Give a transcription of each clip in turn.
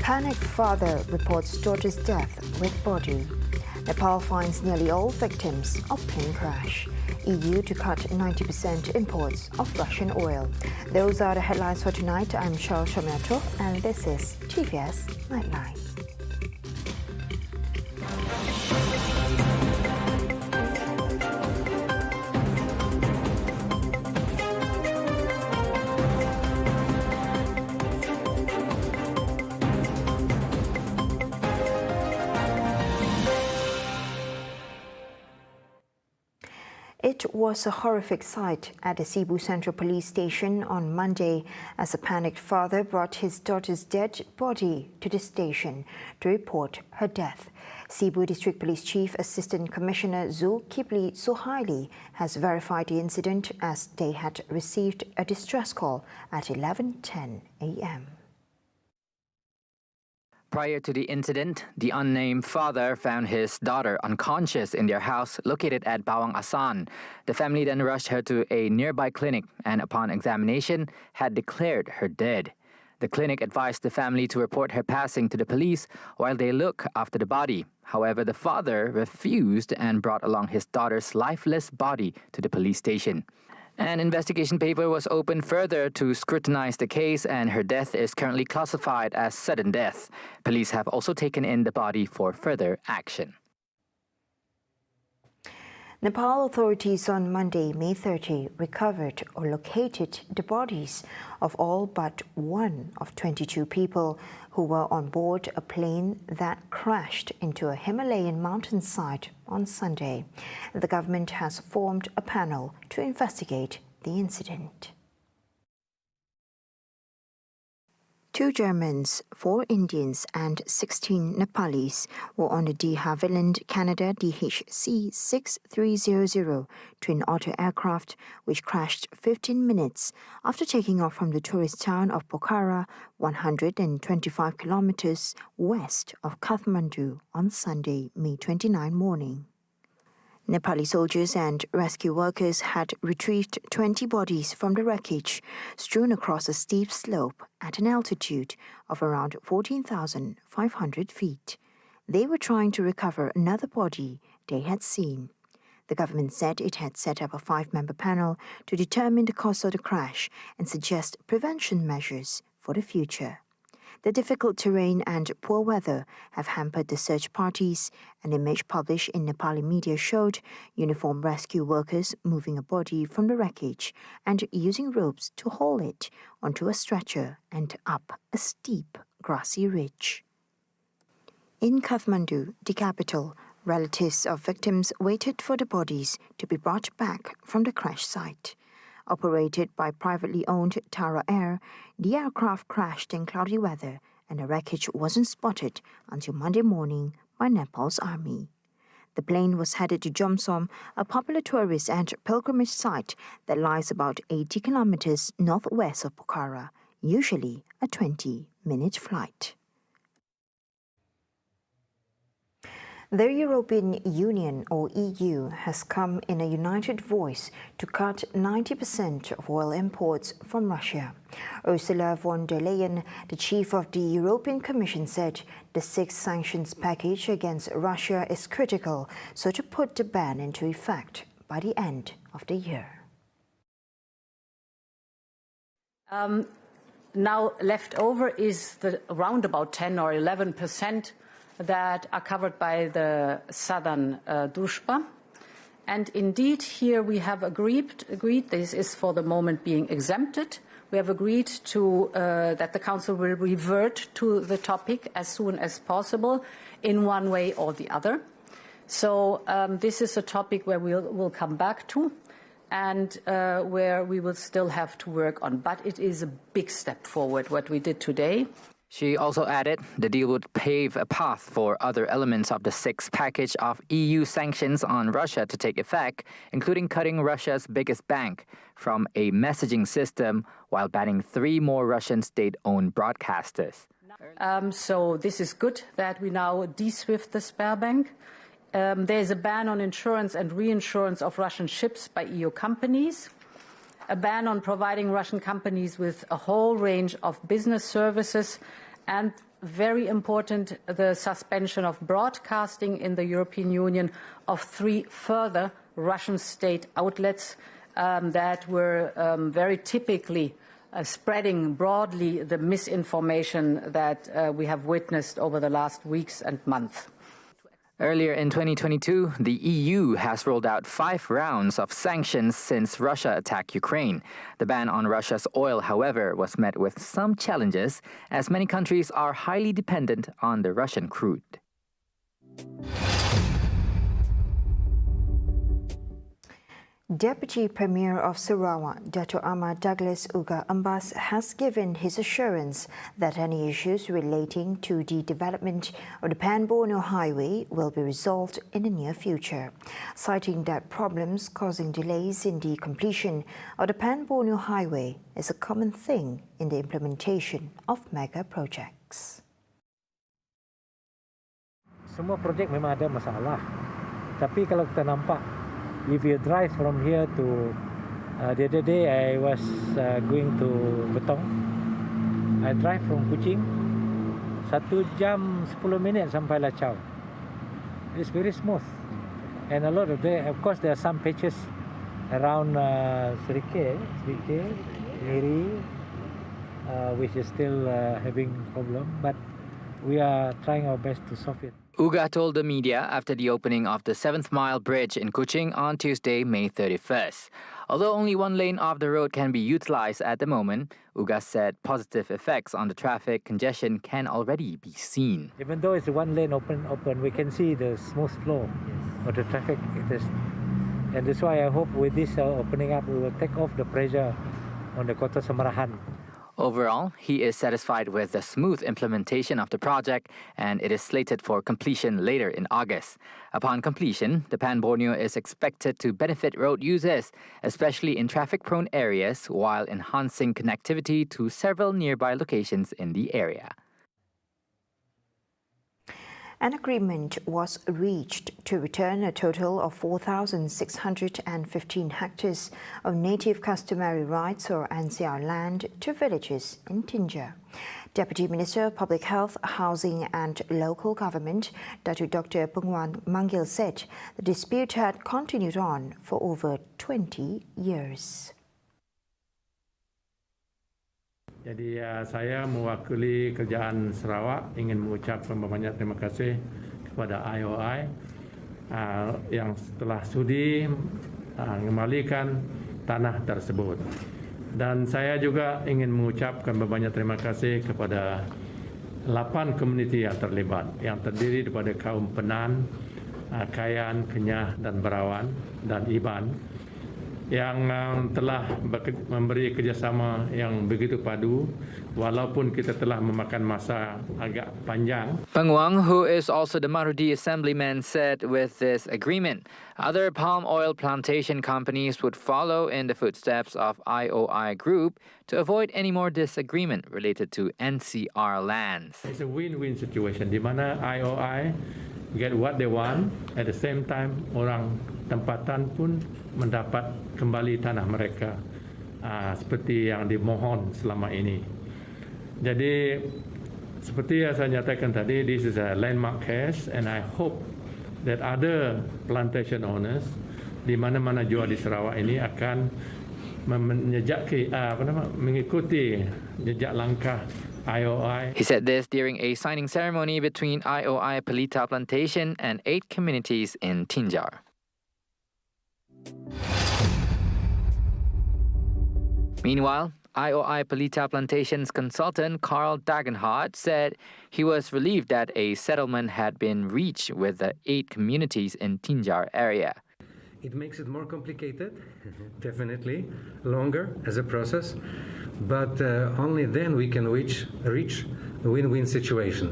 Panicked father reports daughter's death with body. Nepal finds nearly all victims of plane crash. EU to cut 90% imports of Russian oil. Those are the headlines for tonight. I'm Charles Shometo and this is TVS Nightline. It was a horrific sight at the Cebu Central Police Station on Monday as a panicked father brought his daughter's dead body to the station to report her death. Cebu District Police Chief Assistant Commissioner Zulkifli Suhaili has verified the incident as they had received a distress call at 11:10 a.m. Prior to the incident, the unnamed father found his daughter unconscious in their house located at Bawang Asan. The family then rushed her to a nearby clinic and upon examination had declared her dead. The clinic advised the family to report her passing to the police while they look after the body. However, the father refused and brought along his daughter's lifeless body to the police station. An investigation paper was opened further to scrutinize the case, and her death is currently classified as sudden death. Police have also taken in the body for further action. Nepal authorities on Monday, May 30, recovered or located the bodies of all but one of 22 people who were on board a plane that crashed into a Himalayan mountainside on Sunday. The government has formed a panel to investigate the incident. 2 Germans, 4 Indians and 16 Nepalese were on the de Havilland, Canada DHC-6300 twin otter aircraft, which crashed 15 minutes after taking off from the tourist town of Pokhara, 125 kilometers west of Kathmandu on Sunday, May 29 morning. Nepali soldiers and rescue workers had retrieved 20 bodies from the wreckage strewn across a steep slope at an altitude of around 14,500 feet. They were trying to recover another body they had seen. The government said it had set up a 5-member panel to determine the cause of the crash and suggest prevention measures for the future. The difficult terrain and poor weather have hampered the search parties. An image published in Nepali media showed uniformed rescue workers moving a body from the wreckage and using ropes to haul it onto a stretcher and up a steep, grassy ridge. In Kathmandu, the capital, relatives of victims waited for the bodies to be brought back from the crash site. Operated by privately owned Tara Air, the aircraft crashed in cloudy weather and the wreckage wasn't spotted until Monday morning by Nepal's army. The plane was headed to Jomsom, a popular tourist and pilgrimage site that lies about 80 kilometers northwest of Pokhara, usually a 20-minute flight. The European Union, or EU, has come in a united voice to cut 90% of oil imports from Russia. Ursula von der Leyen, the chief of the European Commission, said the 6th sanctions package against Russia is critical, so to put the ban into effect by the end of the year. Now left over is around about 10 or 11% that are covered by the southern Družba. And indeed, here we have agreed, this is for the moment being exempted. We have agreed to that the Council will revert to the topic as soon as possible in one way or the other. So this is a topic where we'll come back to and where we will still have to work on. But it is a big step forward, what we did today. She also added the deal would pave a path for other elements of the 6th package of EU sanctions on Russia to take effect, including cutting Russia's biggest bank from a messaging system while banning 3 more Russian state-owned broadcasters. So this is good that we now de-SWIFT the Sberbank. There is a ban on insurance and reinsurance of Russian ships by EU companies, a ban on providing Russian companies with a whole range of business services, and very important, the suspension of broadcasting in the European Union of 3 further Russian state outlets that were very typically spreading broadly the misinformation that we have witnessed over the last weeks and months. Earlier in 2022, the EU has rolled out 5 rounds of sanctions since Russia attacked Ukraine. The ban on Russia's oil, however, was met with some challenges, as many countries are highly dependent on the Russian crude. Deputy Premier of Sarawak, Dato' Ahmad Douglas Uga Ambas, has given his assurance that any issues relating to the development of the Pan-Borneo Highway will be resolved in the near future, citing that problems causing delays in the completion of the Pan-Borneo Highway is a common thing in the implementation of mega projects. Semua projek memang ada masalah, tapi kalau kita nampak, if you drive from here to the other day I was going to Betong. I drive from Kuching 1 jam 10 minit sampai Lachau. It's very smooth, and a lot of of course there are some patches around Serike, Miri, which is still having problem, but we are trying our best to solve it. Uga told the media after the opening of the 7th Mile Bridge in Kuching on Tuesday, May 31st. Although only one lane of the road can be utilized at the moment, Uga said positive effects on the traffic congestion can already be seen. Even though it's one lane open, we can see the smooth flow of the traffic. And that's why I hope with this opening up, we will take off the pressure on the Kota Samarahan. Overall, he is satisfied with the smooth implementation of the project, and it is slated for completion later in August. Upon completion, the Pan-Borneo is expected to benefit road users, especially in traffic-prone areas, while enhancing connectivity to several nearby locations in the area. An agreement was reached to return a total of 4,615 hectares of native customary rights or NCR land to villages in Tinja. Deputy Minister of Public Health, Housing and Local Government, Dr. Pengwan Manggil said the dispute had continued on for over 20 years. Jadi saya mewakili kerajaan Sarawak ingin mengucapkan banyak terima kasih kepada IOI yang telah sudi mengembalikan tanah tersebut. Dan saya juga ingin mengucapkan banyak terima kasih kepada 8 komuniti yang terlibat, yang terdiri daripada kaum Penan, Kayan, Kenyah dan Berawan dan Iban, yang telah memberi kerjasama yang begitu padu walaupun kita telah memakan masa agak panjang. Pengwang, who is also the Marudi assemblyman, said with this agreement, other palm oil plantation companies would follow in the footsteps of IOI Group to avoid any more disagreement related to NCR lands. It's a win-win situation di mana IOI get what they want, at the same time orang tempatan pun mendapat kembali tanah mereka seperti yang dimohon selama ini. Jadi seperti yang saya nyatakan tadi, this is a landmark case, and I hope that other plantation owners di mana-mana jua di Sarawak ini akan mengikuti jejak langkah IOI. He said this during a signing ceremony between IOI Pelita Plantation and 8 communities in Tinjar. Meanwhile, IOI Pelita Plantation's consultant Carl Dagenhardt said he was relieved that a settlement had been reached with the 8 communities in Tinjar area. It makes it more complicated, definitely, longer as a process, but only then we can reach a win-win situation.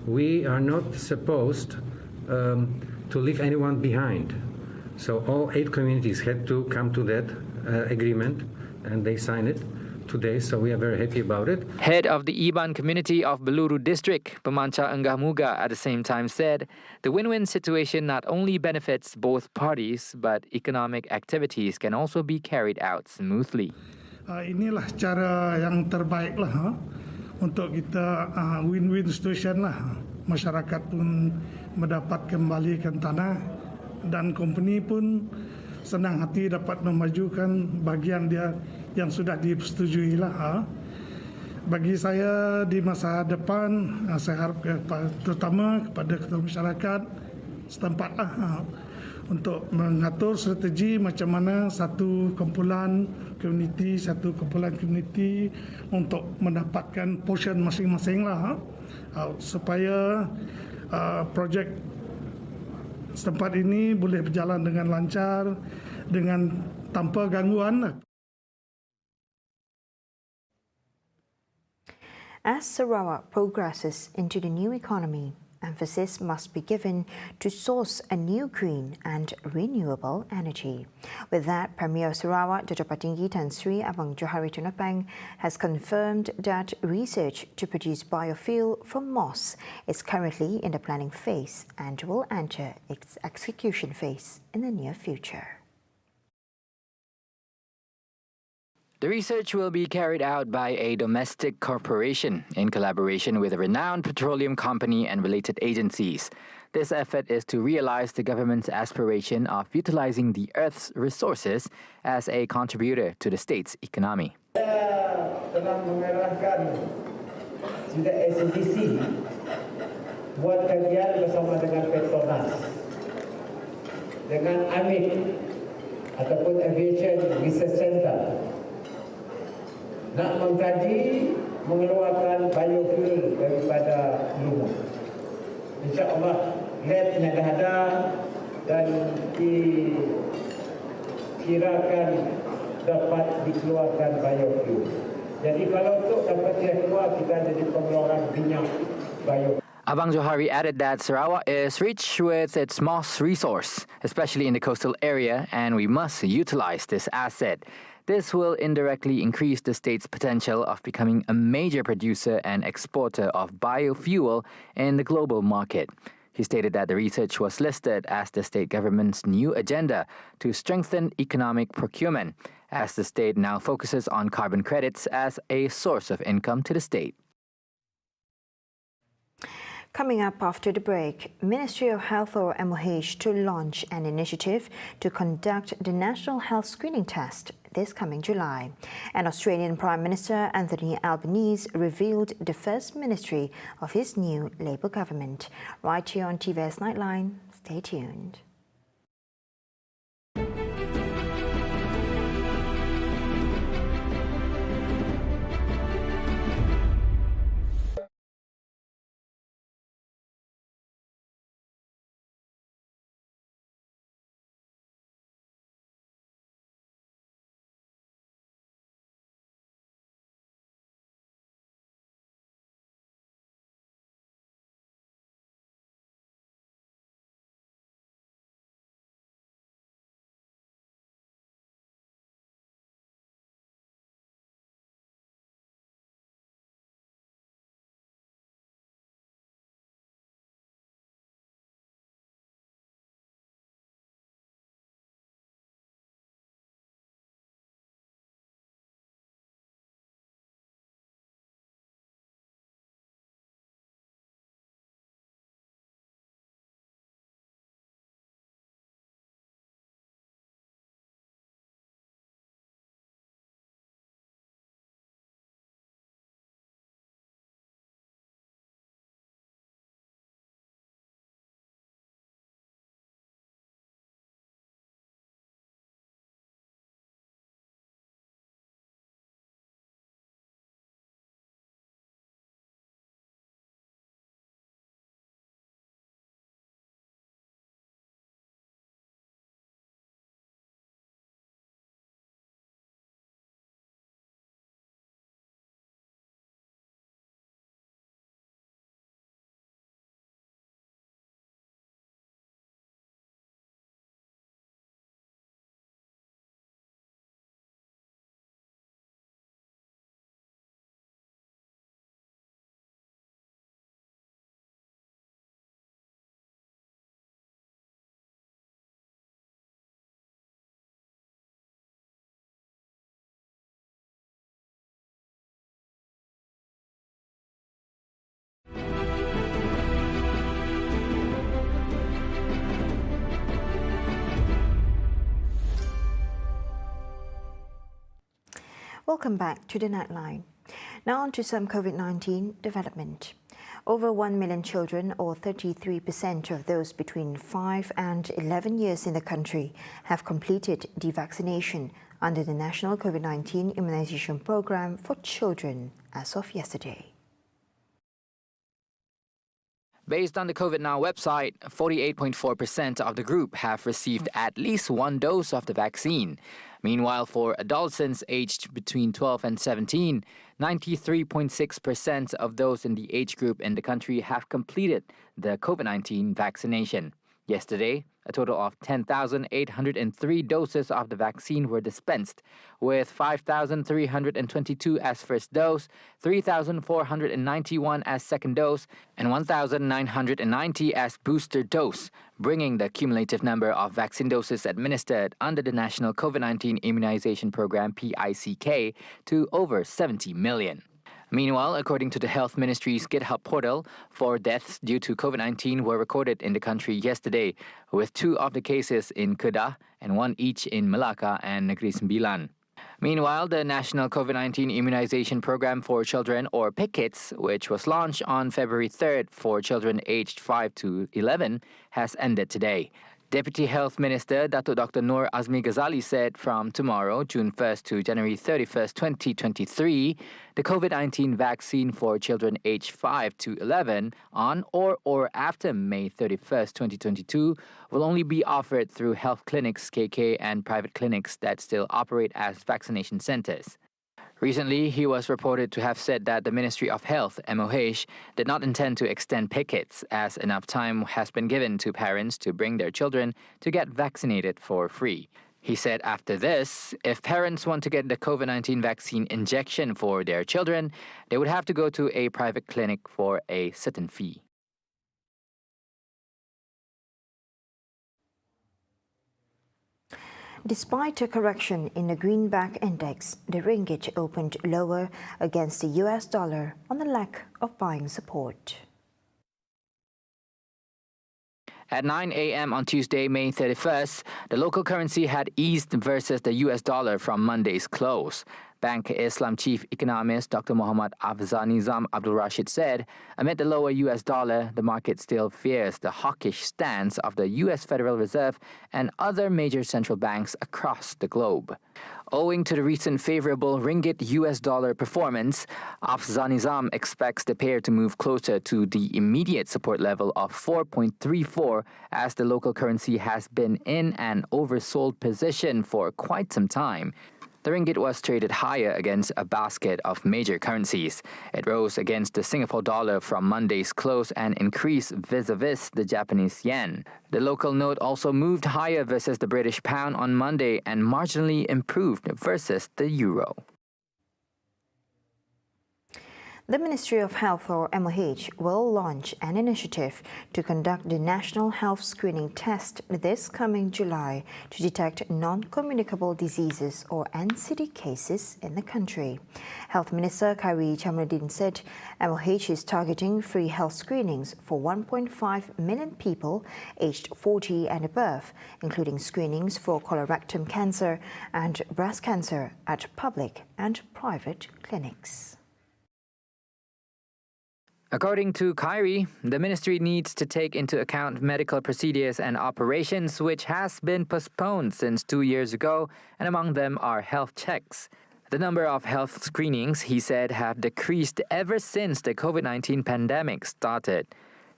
We are not supposed to leave anyone behind. So all 8 communities had to come to that agreement, and they signed it today, so we are very happy about it. Head of the Iban community of Beluru district, Pemanca Enggah Muga, at the same time said the win-win situation not only benefits both parties, but economic activities can also be carried out smoothly. Inilah cara yang terbaik lah untuk kita win-win situation lah. Masyarakat pun mendapat kembalikan tanah dan company pun senang hati dapat memajukan bagian dia yang sudah disetujui lah. Bagi saya di masa depan, saya harap terutama kepada ketua masyarakat setempat lah, untuk mengatur strategi macam mana satu kumpulan komuniti untuk mendapatkan portion masing-masing lah, supaya projek setempat ini boleh berjalan dengan lancar, dengan tanpa gangguan lah. As Sarawak progresses into the new economy, emphasis must be given to source a new green and renewable energy. With that, Premier Sarawak Dr. Patinggi Tan Sri Abang Johari Tunapang has confirmed that research to produce biofuel from moss is currently in the planning phase and will enter its execution phase in the near future. The research will be carried out by a domestic corporation in collaboration with a renowned petroleum company and related agencies. This effort is to realize the government's aspiration of utilizing the Earth's resources as a contributor to the state's economy. Telah mengarahkan sudah SDC buat kajian bersama dengan Petronas, dengan AMIC ataupun Aviation Research Center, nak mengkaji mengeluarkan biofuel daripada lumah. InsyaAllah labnya dah ada dan dikirakan dapat dikeluarkan biofuel. Jadi kalau untuk dapat dia keluar, kita jadi pengeluaran minyak biofuel. Abang Johari added that Sarawak is rich with its moss resource, especially in the coastal area, and we must utilize this asset. This will indirectly increase the state's potential of becoming a major producer and exporter of biofuel in the global market. He stated that the research was listed as the state government's new agenda to strengthen economic procurement, as the state now focuses on carbon credits as a source of income to the state. Coming up after the break, Ministry of Health or MOH to launch an initiative to conduct the National Health Screening Test this coming July. And Australian Prime Minister Anthony Albanese revealed the first ministry of his new Labour government. Right here on TVS Nightline, stay tuned. Welcome back to the Nightline. Now on to some COVID-19 development. Over 1 million children, or 33% of those between 5 and 11 years in the country, have completed the vaccination under the National COVID-19 Immunization Program for Children as of yesterday. Based on the COVID Now website, 48.4% of the group have received at least one dose of the vaccine. Meanwhile, for adolescents aged between 12 and 17, 93.6% of those in the age group in the country have completed the COVID-19 vaccination. Yesterday, a total of 10,803 doses of the vaccine were dispensed, with 5,322 as first dose, 3,491 as second dose, and 1,990 as booster dose, bringing the cumulative number of vaccine doses administered under the National COVID-19 Immunization Program (PICK) to over 70 million. Meanwhile, according to the Health Ministry's GitHub portal, 4 deaths due to COVID-19 were recorded in the country yesterday, with 2 of the cases in Kedah and 1 each in Melaka and Negeri Sembilan. Meanwhile, the National COVID-19 Immunization Program for Children, or PICKITS, which was launched on February 3rd for children aged 5 to 11, has ended today. Deputy Health Minister Datuk Dr. Noor Azmi Ghazali said from tomorrow, June 1st to January 31st, 2023, the COVID-19 vaccine for children aged 5 to 11 on or after May 31st, 2022 will only be offered through health clinics, KK, and private clinics that still operate as vaccination centers. Recently, he was reported to have said that the Ministry of Health, MOH, did not intend to extend pickets as enough time has been given to parents to bring their children to get vaccinated for free. He said after this, if parents want to get the COVID-19 vaccine injection for their children, they would have to go to a private clinic for a certain fee. Despite a correction in the greenback index, the ringgit opened lower against the US dollar on the lack of buying support. At 9 a.m. on Tuesday, May 31st, the local currency had eased versus the US dollar from Monday's close. Bank Islam Chief Economist Dr. Muhammad Afzanizam Abdul Rashid said, amid the lower US dollar, the market still fears the hawkish stance of the US Federal Reserve and other major central banks across the globe. Owing to the recent favorable ringgit-US dollar performance, Afzanizam expects the pair to move closer to the immediate support level of 4.34 as the local currency has been in an oversold position for quite some time. The ringgit was traded higher against a basket of major currencies. It rose against the Singapore dollar from Monday's close and increased vis-a-vis the Japanese yen. The local note also moved higher versus the British pound on Monday and marginally improved versus the euro. The Ministry of Health, or MOH, will launch an initiative to conduct the National Health Screening Test this coming July to detect non-communicable diseases, or NCD cases in the country. Health Minister Khairi Jamaluddin said MOH is targeting free health screenings for 1.5 million people aged 40 and above, including screenings for colorectal cancer and breast cancer at public and private clinics. According to Khairi, the ministry needs to take into account medical procedures and operations which has been postponed since 2 years ago, and among them are health checks. The number of health screenings, he said, have decreased ever since the COVID-19 pandemic started.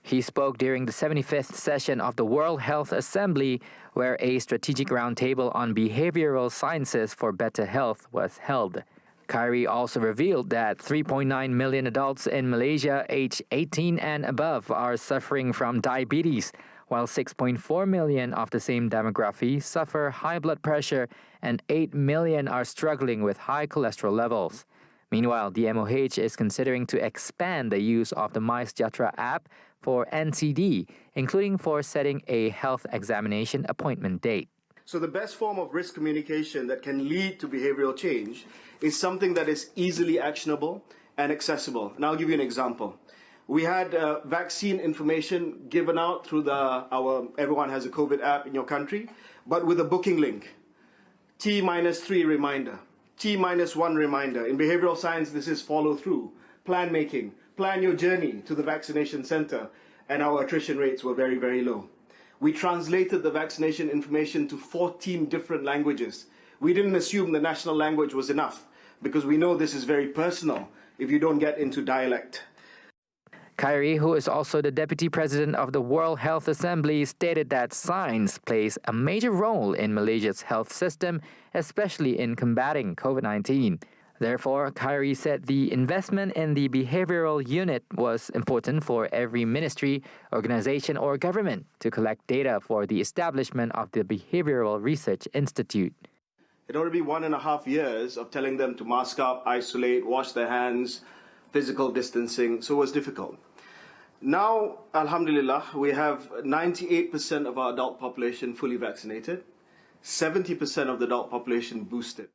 He spoke during the 75th session of the World Health Assembly, where a strategic roundtable on behavioral sciences for better health was held. Khairi also revealed that 3.9 million adults in Malaysia aged 18 and above are suffering from diabetes, while 6.4 million of the same demography suffer high blood pressure and 8 million are struggling with high cholesterol levels. Meanwhile, the MOH is considering to expand the use of the MySejahtera app for NCD, including for setting a health examination appointment date. So the best form of risk communication that can lead to behavioral change is something that is easily actionable and accessible. And I'll give you an example. We had vaccine information given out through our Everyone Has a COVID app in your country, but with a booking link. T-3 reminder. T-1 reminder. In behavioral science, this is follow through, plan making, plan your journey to the vaccination center, and our attrition rates were very, very low. We translated the vaccination information to 14 different languages. We didn't assume the national language was enough because we know this is very personal if you don't get into dialect. Khairi, who is also the deputy president of the World Health Assembly, stated that science plays a major role in Malaysia's health system, especially in combating COVID-19. Therefore, Khairi said the investment in the behavioral unit was important for every ministry, organization, or government to collect data for the establishment of the Behavioral Research Institute. It already be 1.5 years of telling them to mask up, isolate, wash their hands, physical distancing, so it was difficult. Now, alhamdulillah, we have 98% of our adult population fully vaccinated, 70% of the adult population boosted.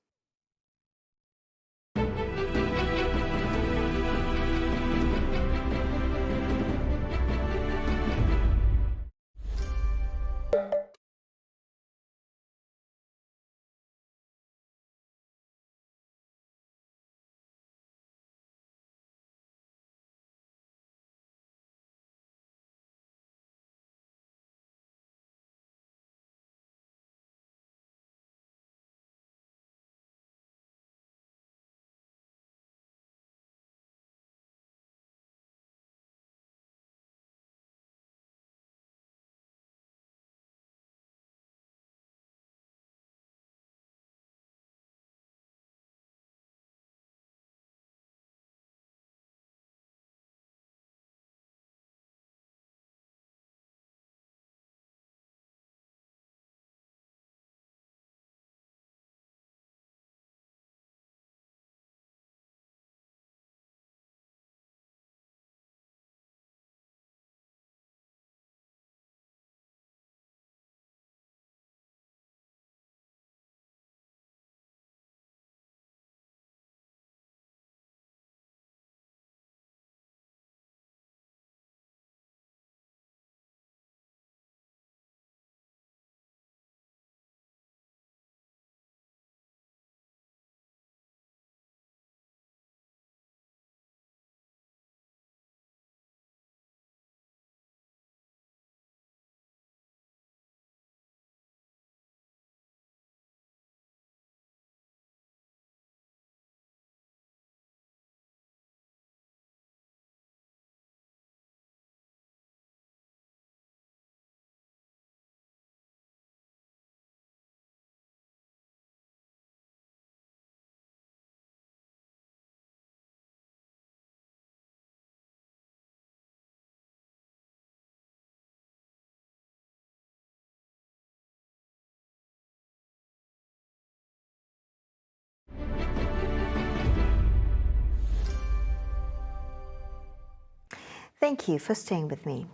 Thank you for staying with me.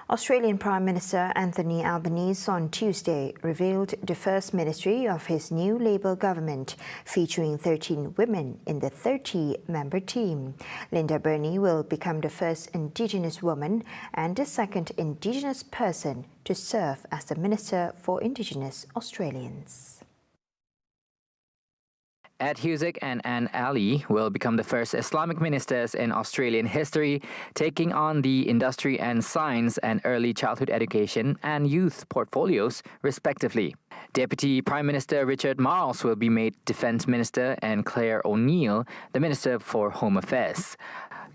Australian Prime Minister Anthony Albanese on Tuesday revealed the first ministry of his new Labour government, featuring 13 women in the 30-member team. Linda Burney will become the first Indigenous woman and the second Indigenous person to serve as the Minister for Indigenous Australians. Ed Husic and Anne Ali will become the first Islamic ministers in Australian history, taking on the industry and science and early childhood education and youth portfolios, respectively. Deputy Prime Minister Richard Marles will be made Defence Minister and Claire O'Neill the Minister for Home Affairs.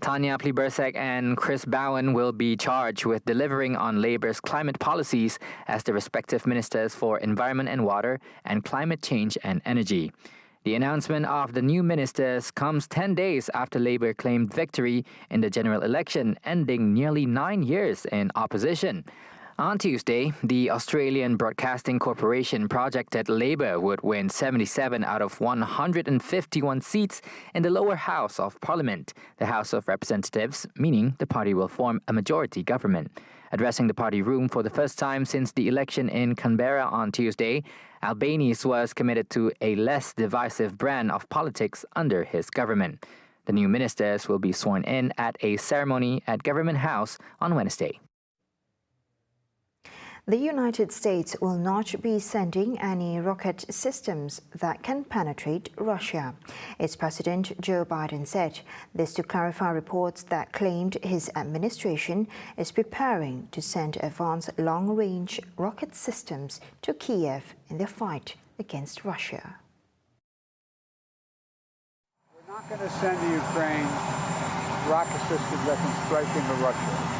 Tanya Plibersek and Chris Bowen will be charged with delivering on Labour's climate policies as the respective Ministers for Environment and Water and Climate Change and Energy. The announcement of the new ministers comes 10 days after Labour claimed victory in the general election, ending nearly 9 years in opposition. On Tuesday, the Australian Broadcasting Corporation projected Labour would win 77 out of 151 seats in the lower house of Parliament, the House of Representatives, meaning the party will form a majority government. Addressing the party room for the first time since the election in Canberra on Tuesday, Albanese was committed to a less divisive brand of politics under his government. The new ministers will be sworn in at a ceremony at Government House on Wednesday. The United States will not be sending any rocket systems that can penetrate Russia. Its President Joe Biden said this to clarify reports that claimed his administration is preparing to send advanced long-range rocket systems to Kiev in the fight against Russia. We're not going to send to Ukraine rocket systems that can strike into Russia.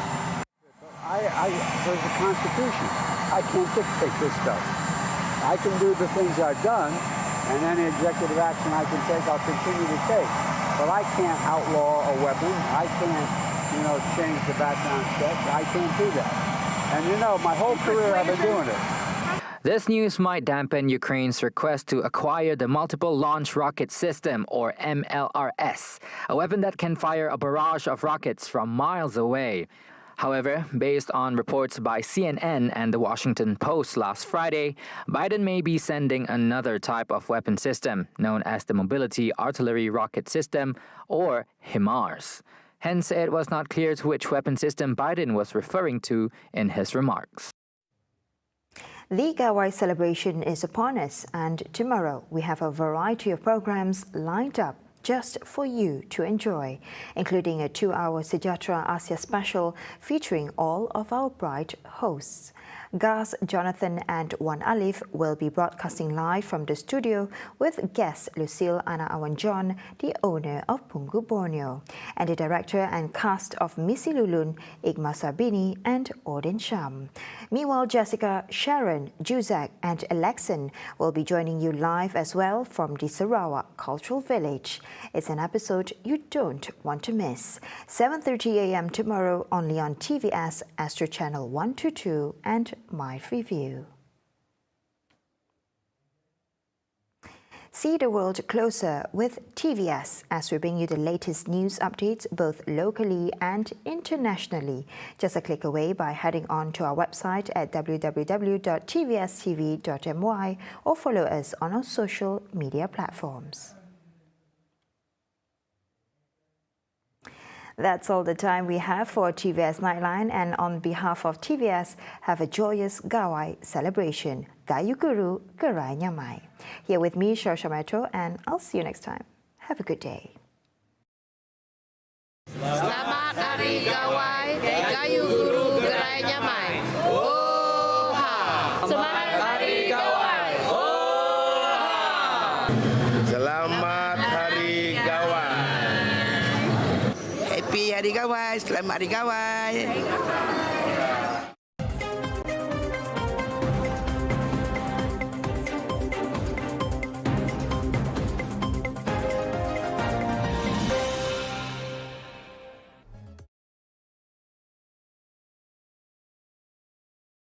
There's a Constitution. I can't dictate this stuff. I can do the things I've done, and any executive action I can take, I'll continue to take. But I can't outlaw a weapon. I can't, change the background check. I can't do that. And, my whole career I've been doing it. This news might dampen Ukraine's request to acquire the Multiple Launch Rocket System, or MLRS, a weapon that can fire a barrage of rockets from miles away. However, based on reports by CNN and The Washington Post last Friday, Biden may be sending another type of weapon system known as the Mobility Artillery Rocket System, or HIMARS. Hence, it was not clear to which weapon system Biden was referring to in his remarks. The Gawai celebration is upon us, and tomorrow we have a variety of programs lined up just for you to enjoy, including a 2-hour Sejahtera Asia special featuring all of our bright hosts. Gas, Jonathan and Wan Alif will be broadcasting live from the studio with guest Lucille Ana Awan John, the owner of Punggol Borneo, and the director and cast of Missy Lulun, Igma Sarbini and Odin Sham. Meanwhile, Jessica, Sharon, Juzak and Alexan will be joining you live as well from the Sarawak Cultural Village. It's an episode you don't want to miss. 7:30 a.m. tomorrow only on TVS Astro Channel 122 and My Freeview. See the world closer with TVS as we bring you the latest news updates both locally and internationally. Just a click away by heading on to our website at www.tvstv.my or follow us on our social media platforms. That's all the time we have for TVS Nightline, and on behalf of TVS, have a joyous Gawai celebration. Gayu Guru, Gerai Nyamai. Here with me, Shosha Metro, and I'll see you next time. Have a good day. Selamat Hari Gawai, Gayu Guru, Gerai Nyamai. Oha! Selamat Hari Gawai. Oha! Selamat Hari Gawai. Happy Hari Gawai, selamat Hari Gawai.